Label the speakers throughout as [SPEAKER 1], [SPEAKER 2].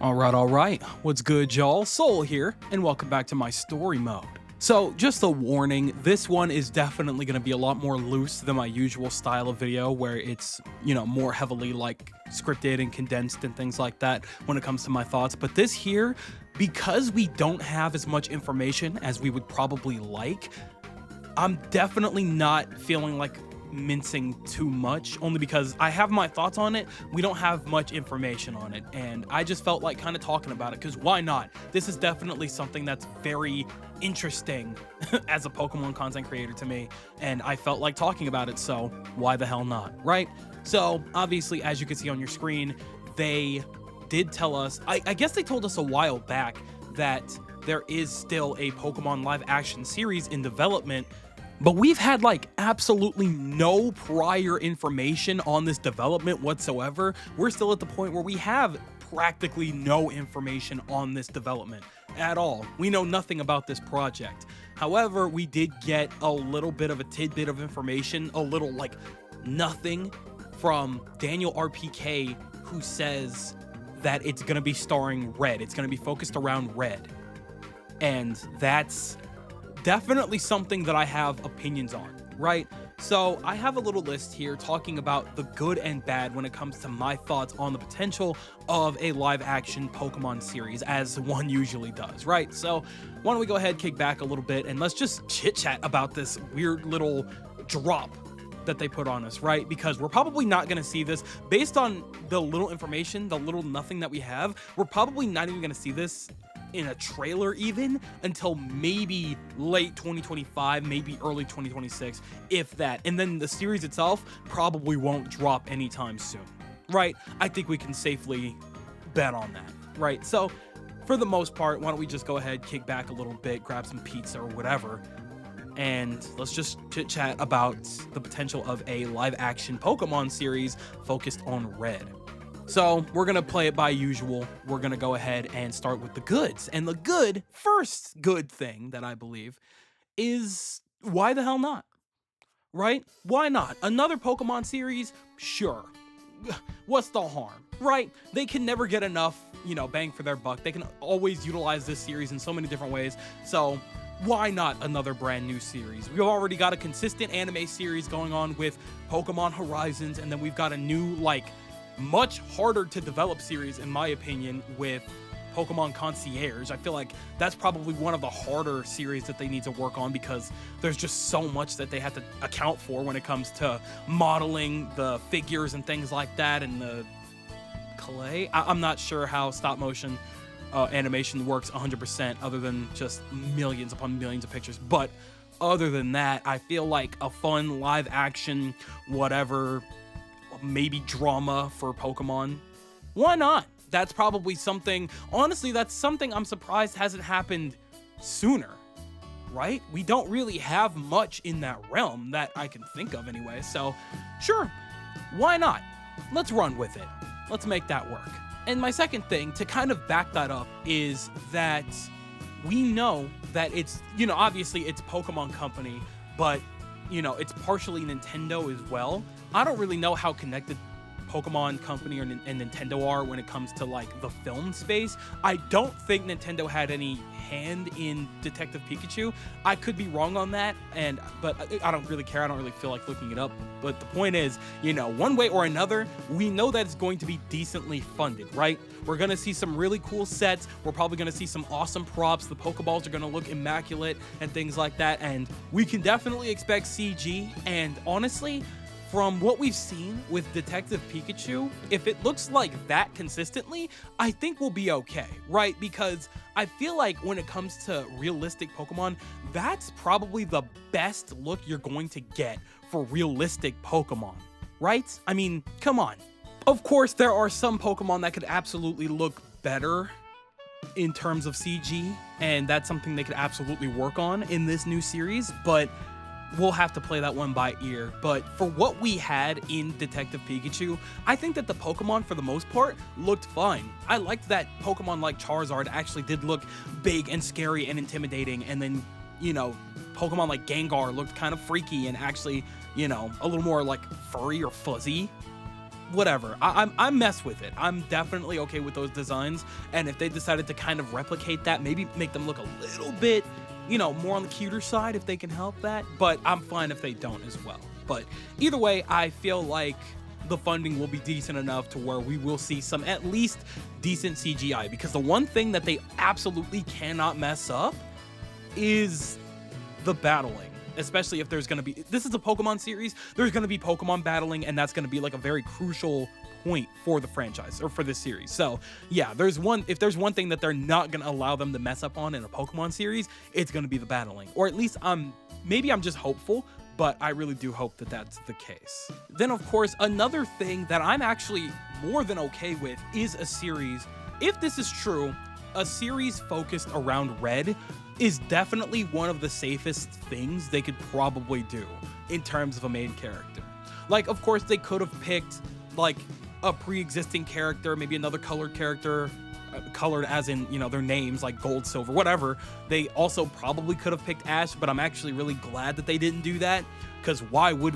[SPEAKER 1] All right. What's good, y'all? Soul here, and welcome back to my story mode. So, just a warning, this one is definitely going to be a lot more loose than my usual style of video where it's, more heavily like scripted and condensed and things like that when it comes to my thoughts. But this here, because we don't have as much information as we would probably like, I'm definitely not feeling like mincing too much, only because I have my thoughts on it. We don't have much information on it, and I just felt like kind of talking about it because why not? This is definitely something that's very interesting as a Pokemon content creator to me, and I felt like talking about it, so why the hell not, right? So obviously, as you can see on your screen, they did tell us, I guess they told us a while back that there is still a Pokemon live action series in development, but we've had like absolutely no prior information on this development whatsoever. We're still at the point where we have practically no information on this development at all. We know nothing about this project. However, we did get a little bit of a tidbit of information, a little like nothing, from Daniel RPK, who says that it's going to be starring Red. It's going to be focused around Red. And that's definitely something that I have opinions on, right? So I have a little list here talking about the good and bad when it comes to my thoughts on the potential of a live action Pokemon series, as one usually does, right? So why don't we go ahead, kick back a little bit, and let's just chit chat about this weird little drop that they put on us, right? Because we're probably not going to see this based on the little information, the little nothing that we have. We're probably not even going to see this in a trailer even until maybe late 2025, maybe early 2026, if that. And then the series itself probably won't drop anytime soon, right? I think we can safely bet on that, right? So for the most part, why don't we just go ahead, kick back a little bit, grab some pizza or whatever, and let's just chit chat about the potential of a live action Pokemon series focused on Red. So we're going to play it by usual. We're going to go ahead and start with the goods. And the first good thing that I believe is why the hell not? Right? Why not? Another Pokemon series? Sure. What's the harm? Right? They can never get enough, bang for their buck. They can always utilize this series in so many different ways. So why not another brand new series? We've already got a consistent anime series going on with Pokemon Horizons, and then we've got a new, much harder to develop series, in my opinion, with Pokemon Concierge. I feel like that's probably one of the harder series that they need to work on because there's just so much that they have to account for when it comes to modeling the figures and things like that, and the clay. I'm not sure how stop motion animation works 100% other than just millions upon millions of pictures, but other than that, I feel like a fun live action whatever, maybe drama for Pokemon, why not? That's probably something, honestly, that's something I'm surprised hasn't happened sooner, right? We don't really have much in that realm that I can think of anyway, so sure, why not? Let's run with it. Let's make that work. And my second thing to kind of back that up is that we know that it's, obviously it's Pokemon Company, but it's partially Nintendo as well. I don't really know how connected Pokemon Company and Nintendo are when it comes to the film space. I don't think Nintendo had any hand in Detective Pikachu. I could be wrong on that, but I don't really care. I don't really feel like looking it up. But the point is, one way or another, we know that it's going to be decently funded, right? We're going to see some really cool sets. We're probably going to see some awesome props. The Pokeballs are going to look immaculate and things like that. And we can definitely expect CG. And honestly, from what we've seen with Detective Pikachu, if it looks like that consistently, I think we'll be okay, right? Because I feel like when it comes to realistic Pokemon, that's probably the best look you're going to get for realistic Pokemon, right? I mean, come on. Of course, there are some Pokemon that could absolutely look better in terms of CG, and that's something they could absolutely work on in this new series, but we'll have to play that one by ear. But for what we had in Detective Pikachu, I think that the Pokemon, for the most part, looked fine. I liked that Pokemon like Charizard actually did look big and scary and intimidating, and then, Pokemon like Gengar looked kind of freaky and actually, a little more furry or fuzzy, whatever. I mess with it. I'm definitely okay with those designs. And if they decided to kind of replicate that, maybe make them look a little bit, more on the cuter side if they can help that. But I'm fine if they don't as well. But either way, I feel like the funding will be decent enough to where we will see some at least decent CGI, because the one thing that they absolutely cannot mess up is the battling, especially if there's going to be, this is a Pokemon series, there's going to be Pokemon battling, and that's going to be like a very crucial point for the franchise or for this series. So yeah, if there's one thing that they're not going to allow them to mess up on in a Pokemon series, it's going to be the battling. Or at least maybe I'm just hopeful, but I really do hope that that's the case. Then of course, another thing that I'm actually more than okay with is a series. If this is true, a series focused around Red is definitely one of the safest things they could probably do in terms of a main character. Like, of course, they could have picked like a pre-existing character, maybe another colored character, colored as in, their names, like gold, silver, whatever. They also probably could have picked Ash, but I'm actually really glad that they didn't do that, because why would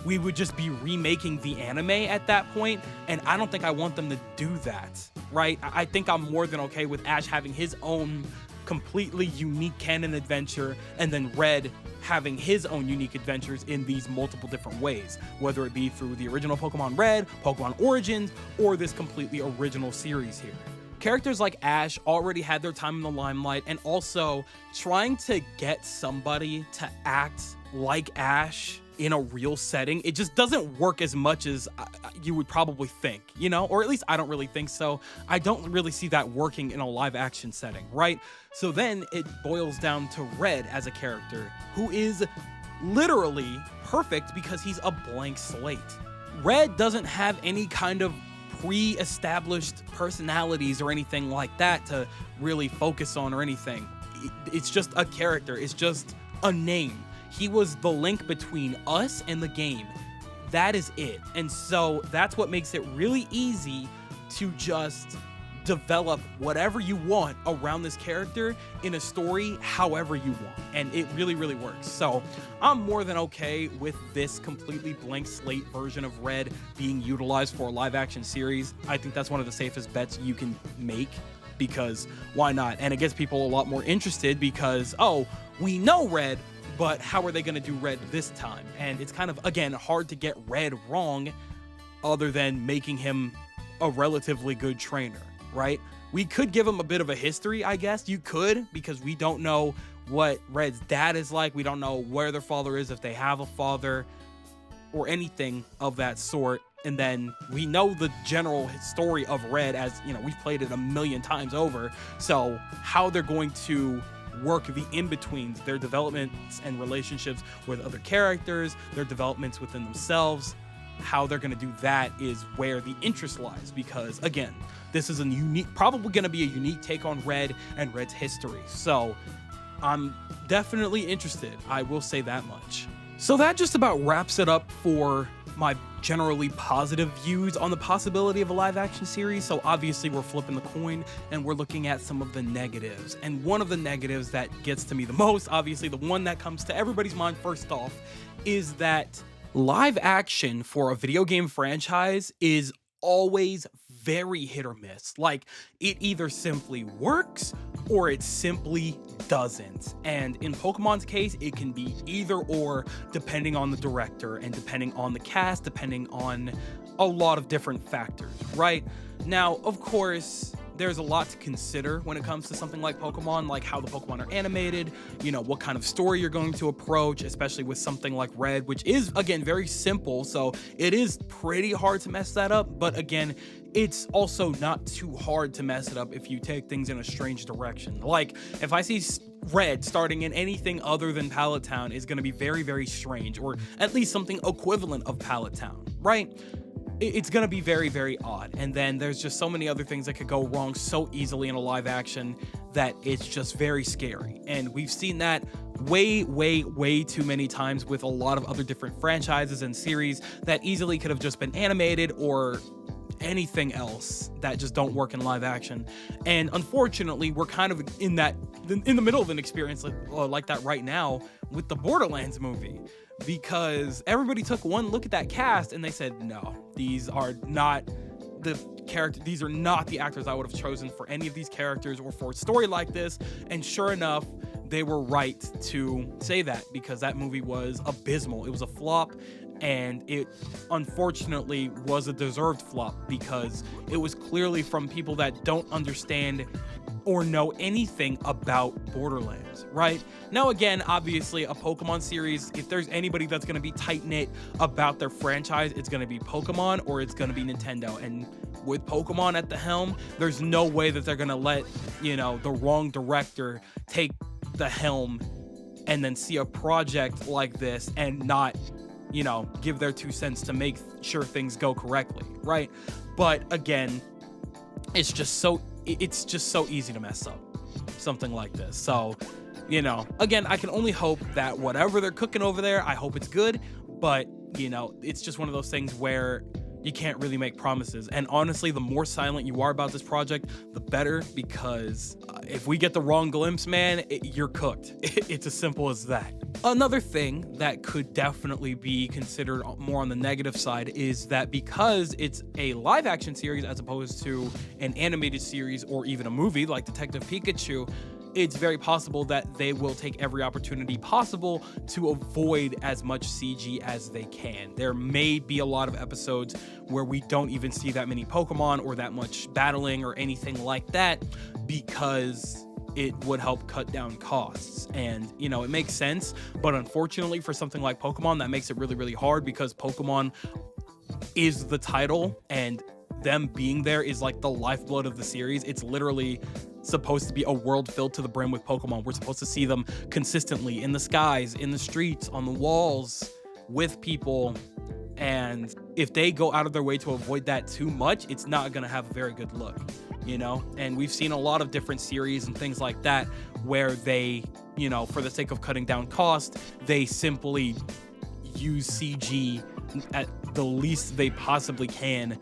[SPEAKER 1] we would just be remaking the anime at that point, and I don't think I want them to do that, right? I think I'm more than okay with Ash having his own completely unique canon adventure, and then Red having his own unique adventures in these multiple different ways, whether it be through the original Pokemon Red, Pokemon Origins, or this completely original series here. Characters like Ash already had their time in the limelight, and also trying to get somebody to act like Ash in a real setting, it just doesn't work as much as you would probably think, or at least I don't really think so. I don't really see that working in a live action setting, right? So then it boils down to Red as a character who is literally perfect because he's a blank slate. Red doesn't have any kind of pre-established personalities or anything like that to really focus on or anything. It's just a character. It's just a name. He was the link between us and the game. That is it. And so that's what makes it really easy to just develop whatever you want around this character in a story however you want, and it really, really works. So I'm more than okay with this completely blank slate version of Red being utilized for a live action series. I think that's one of the safest bets you can make, because why not? And it gets people a lot more interested because, oh, we know Red, but how are they going to do Red this time? And it's kind of, again, hard to get Red wrong other than making him a relatively good trainer, right? We could give him a bit of a history, I guess. You could, because we don't know what Red's dad is like. We don't know where their father is, if they have a father, or anything of that sort. And then we know the general story of Red, as we've played it a million times over. So how they're going to work the in-betweens, their developments and relationships with other characters, their developments within themselves, how they're going to do that is where the interest lies, because again, this is probably going to be a unique take on Red and Red's history. So I'm definitely interested, I will say that much. So that just about wraps it up for my generally positive views on the possibility of a live action series. So obviously we're flipping the coin and we're looking at some of the negatives. And one of the negatives that gets to me the most, obviously the one that comes to everybody's mind first off, is that live action for a video game franchise is always very hit or miss. Like, it either simply works or it simply doesn't. And in Pokemon's case, it can be either or, depending on the director and depending on the cast, depending on a lot of different factors, right? Now, of course, there's a lot to consider when it comes to something like Pokemon, like how the Pokemon are animated, what kind of story you're going to approach, especially with something like Red, which is, again, very simple. So it is pretty hard to mess that up. But again, it's also not too hard to mess it up if you take things in a strange direction. Like, if I see Red starting in anything other than Pallet Town, is going to be very, very strange, or at least something equivalent of Pallet Town, right? It's going to be very, very odd. And then there's just so many other things that could go wrong so easily in a live action that it's just very scary. And we've seen that way, way, way too many times with a lot of other different franchises and series that easily could have just been animated or anything else that just don't work in live action. And unfortunately, we're kind of in the middle of an experience like that right now with the Borderlands movie, because everybody took one look at that cast and they said, no, these are not these are not the actors I would have chosen for any of these characters or for a story like this. And sure enough, they were right to say that, because that movie was abysmal. It was a flop, and it unfortunately was a deserved flop, because it was clearly from people that don't understand or know anything about Borderlands, right? Now, again, obviously a Pokemon series, if there's anybody that's going to be tight-knit about their franchise, it's going to be Pokemon or it's going to be Nintendo. And with Pokemon at the helm, there's no way that they're going to let, you know, the wrong director take the helm and then see a project like this and not, you know, give their 2 cents to make sure things go correctly, right? But again, it's just so easy to mess up something like this. So, you know, again, I can only hope that whatever they're cooking over there, I hope it's good. But, you know, it's just one of those things where you can't really make promises. And honestly, the more silent you are about this project, the better, because if we get the wrong glimpse, man, you're cooked. It's as simple as that. Another thing that could definitely be considered more on the negative side is that because it's a live action series as opposed to an animated series or even a movie like Detective Pikachu, it's very possible that they will take every opportunity possible to avoid as much CG as they can. There may be a lot of episodes where we don't even see that many Pokemon or that much battling or anything like that, because it would help cut down costs. And, you know, it makes sense, but unfortunately for something like Pokemon, that makes it really, really hard, because Pokemon is the title, and them being there is like the lifeblood of the series. It's literally supposed to be a world filled to the brim with Pokemon. We're supposed to see them consistently in the skies, in the streets, on the walls, with people. And if they go out of their way to avoid that too much, it's not going to have a very good look, you know? And we've seen a lot of different series and things like that where they, you know, for the sake of cutting down cost, they simply use CG at the least they possibly can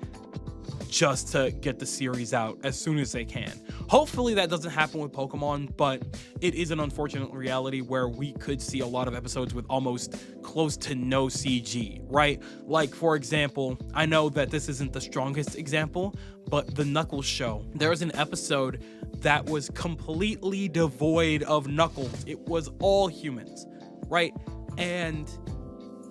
[SPEAKER 1] just to get the series out as soon as they can. Hopefully that doesn't happen with Pokemon, but it is an unfortunate reality where we could see a lot of episodes with almost close to no CG, right? Like, for example, I know that this isn't the strongest example, but the Knuckles show. There was an episode that was completely devoid of Knuckles. It was all humans, right? And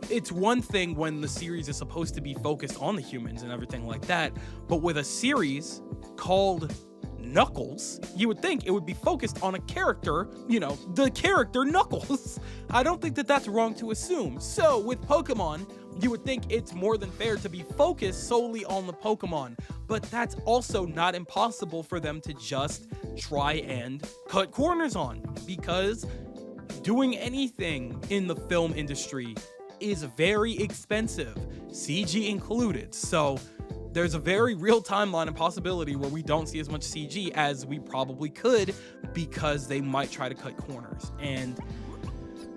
[SPEAKER 1] it's one thing when the series is supposed to be focused on the humans and everything like that, but with a series called Knuckles, you would think it would be focused on a character, you know, the character Knuckles. I don't think that that's wrong to assume. So with Pokemon, you would think it's more than fair to be focused solely on the Pokemon, but that's also not impossible for them to just try and cut corners on, because doing anything in the film industry is very expensive, CG included. So there's a very real timeline and possibility where we don't see as much CG as we probably could, because they might try to cut corners. And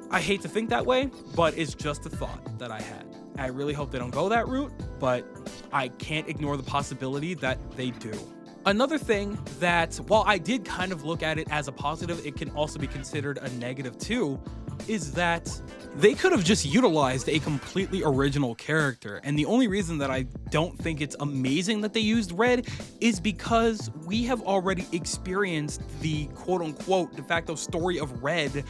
[SPEAKER 1] I hate to think that way, but it's just a thought that I had. I really hope they don't go that route, but I can't ignore the possibility that they do. Another thing that, while I did kind of look at it as a positive, it can also be considered a negative too, is that they could have just utilized a completely original character. And the only reason that I don't think it's amazing that they used Red is because we have already experienced the quote-unquote de facto story of Red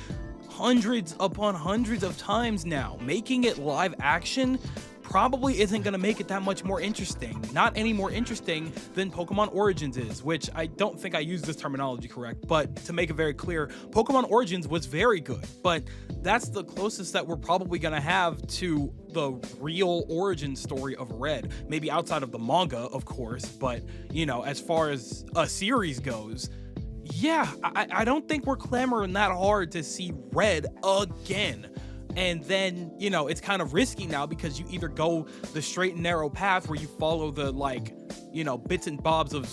[SPEAKER 1] hundreds upon hundreds of times now. Making it live action probably isn't going to make it that much more interesting. Not any more interesting than Pokemon Origins is, which I don't think I used this terminology correct, but to make it very clear, Pokemon Origins was very good, but that's the closest that we're probably going to have to the real origin story of Red. Maybe outside of the manga, of course, but, you know, as far as a series goes, yeah, I don't think we're clamoring that hard to see Red again. And then, you know, it's kind of risky now, because you either go the straight and narrow path where you follow the, like, you know, bits and bobs of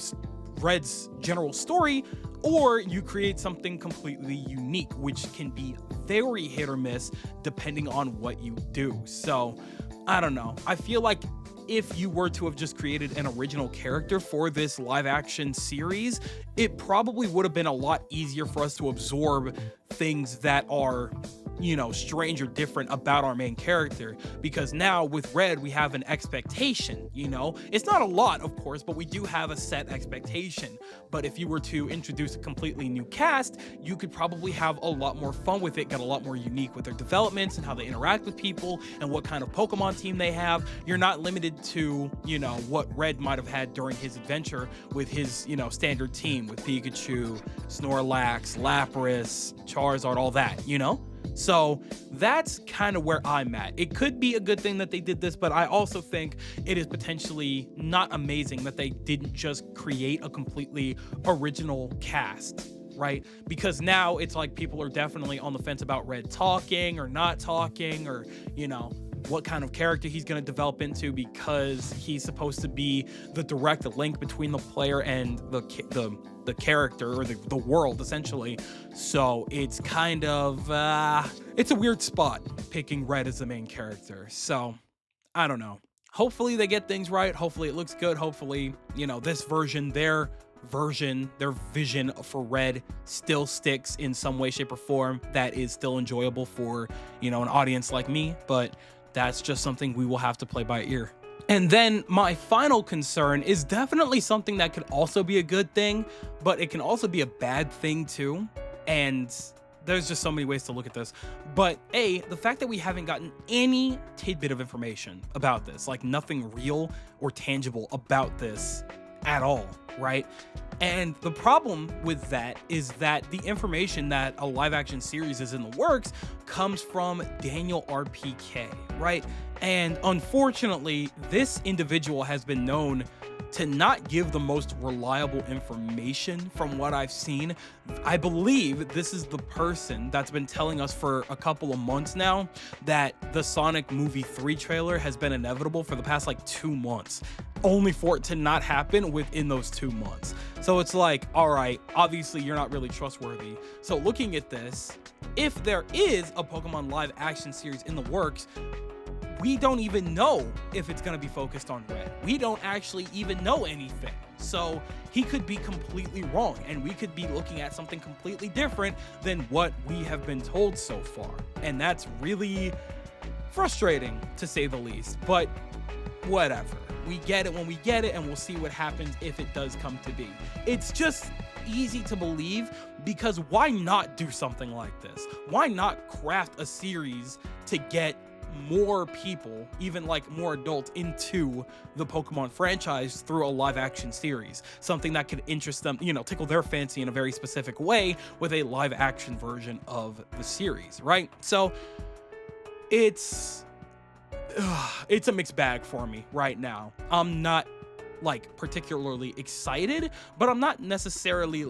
[SPEAKER 1] Red's general story, or you create something completely unique, which can be very hit or miss depending on what you do. So, I don't know. I feel like if you were to have just created an original character for this live action series, it probably would have been a lot easier for us to absorb things that are strange or different about our main character, because now with Red we have an expectation. It's not a lot, of course, but we do have a set expectation. But if you were to introduce a completely new cast, you could probably have a lot more fun with it, get a lot more unique with their developments and how they interact with people and what kind of Pokemon team they have. You're not limited to what Red might have had during his adventure with his standard team with Pikachu, Snorlax, Lapras, Charizard, all that. So that's kind of where I'm at. It could be a good thing that they did this, but I also think it is potentially not amazing that they didn't just create a completely original cast, right? Because now it's like people are definitely on the fence about Red talking or not talking, or what kind of character he's going to develop into, because he's supposed to be the direct link between the player and the character, or the world, essentially. So it's kind of it's a weird spot picking Red as the main character. So I don't know. Hopefully they get things right. Hopefully it looks good. Hopefully this version, their vision for Red still sticks in some way, shape, or form that is still enjoyable for an audience like me. But that's just something we will have to play by ear. And then my final concern is definitely something that could also be a good thing, but it can also be a bad thing too. And there's just so many ways to look at this. But the fact that we haven't gotten any tidbit of information about this, like nothing real or tangible about this at all, right? And the problem with that is that the information that a live action series is in the works comes from Daniel RPK, right? And unfortunately, this individual has been known to not give the most reliable information from what I've seen. I believe this is the person that's been telling us for a couple of months now that the Sonic Movie 3 trailer has been inevitable for the past 2 months, only for it to not happen within those 2 months. So it's like, all right, obviously you're not really trustworthy. So looking at this, if there is a Pokemon live action series in the works, we don't even know if it's going to be focused on Red. We don't actually even know anything. So he could be completely wrong, and we could be looking at something completely different than what we have been told so far. And that's really frustrating, to say the least. But whatever. We get it when we get it, and we'll see what happens if it does come to be. It's just easy to believe, because why not do something like this? Why not craft a series to get more people, even more adults, into the Pokemon franchise through a live action series? Something that could interest them, tickle their fancy in a very specific way with a live action version of the series, right? So it's a mixed bag for me right now. I'm not particularly excited, but I'm not necessarily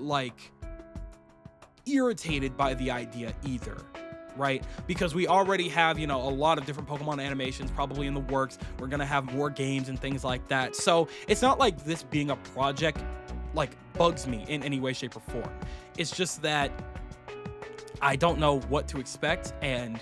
[SPEAKER 1] irritated by the idea either, right? Because we already have, a lot of different Pokemon animations probably in the works. We're gonna have more games and things like that. So it's not like this being a project bugs me in any way, shape, or form. It's just that I don't know what to expect, and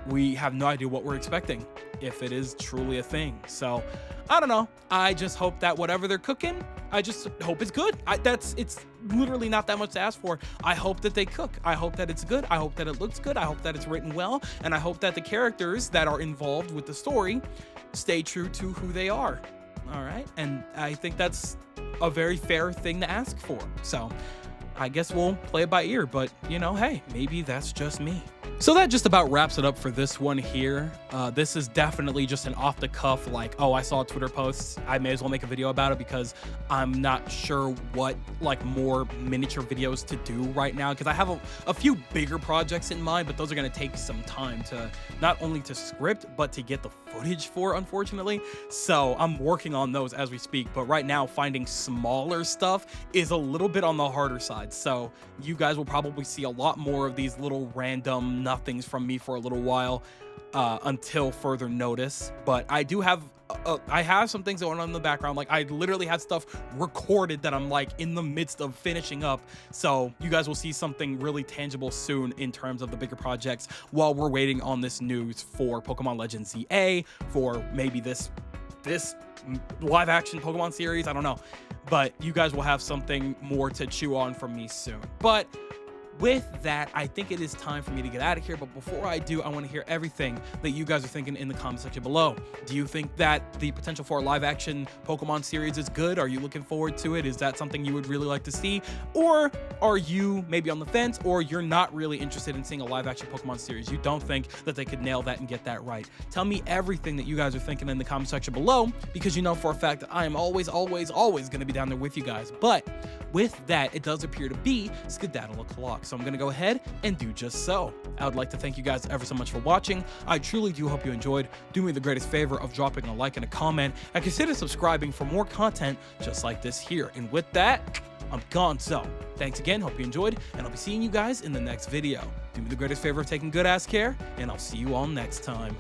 [SPEAKER 1] we have no idea what we're expecting if it is truly a thing. So I don't know. I just hope that whatever they're cooking, I just hope it's good. It's literally not that much to ask for. I hope that they cook. I hope that it's good. I hope that it looks good. I hope that it's written well. And I hope that the characters that are involved with the story stay true to who they are. All right. And I think that's a very fair thing to ask for. So I guess we'll play it by ear, but hey, maybe that's just me. So that just about wraps it up for this one here. This is definitely just an off the cuff, oh, I saw a Twitter post, I may as well make a video about it, because I'm not sure what more miniature videos to do right now, because I have a few bigger projects in mind, but those are going to take some time to not only to script, but to get the footage for, unfortunately. So I'm working on those as we speak, but right now finding smaller stuff is a little bit on the harder side. So you guys will probably see a lot more of these little random nothings from me for a little while, until further notice. But I do have I have some things going on in the background. I literally have stuff recorded that I'm in the midst of finishing up. So you guys will see something really tangible soon in terms of the bigger projects, while we're waiting on this news for Pokemon Legends ZA, for maybe this live action Pokemon series. I don't know, but you guys will have something more to chew on from me soon. But with that, I think it is time for me to get out of here. But before I do, I want to hear everything that you guys are thinking in the comment section below. Do you think that the potential for a live action Pokemon series is good? Are you looking forward to it? Is that something you would really like to see? Or are you maybe on the fence, or you're not really interested in seeing a live action Pokemon series? You don't think that they could nail that and get that right? Tell me everything that you guys are thinking in the comment section below, because you know for a fact that I am always going to be down there with you guys. But with that, it does appear to be skedaddle o'clock, so I'm going to go ahead and do just so. I would like to thank you guys ever so much for watching. I truly do hope you enjoyed. Do me the greatest favor of dropping a like and a comment, and consider subscribing for more content just like this here. And with that, I'm gone. So thanks again, hope you enjoyed, and I'll be seeing you guys in the next video. Do me the greatest favor of taking good ass care, and I'll see you all next time.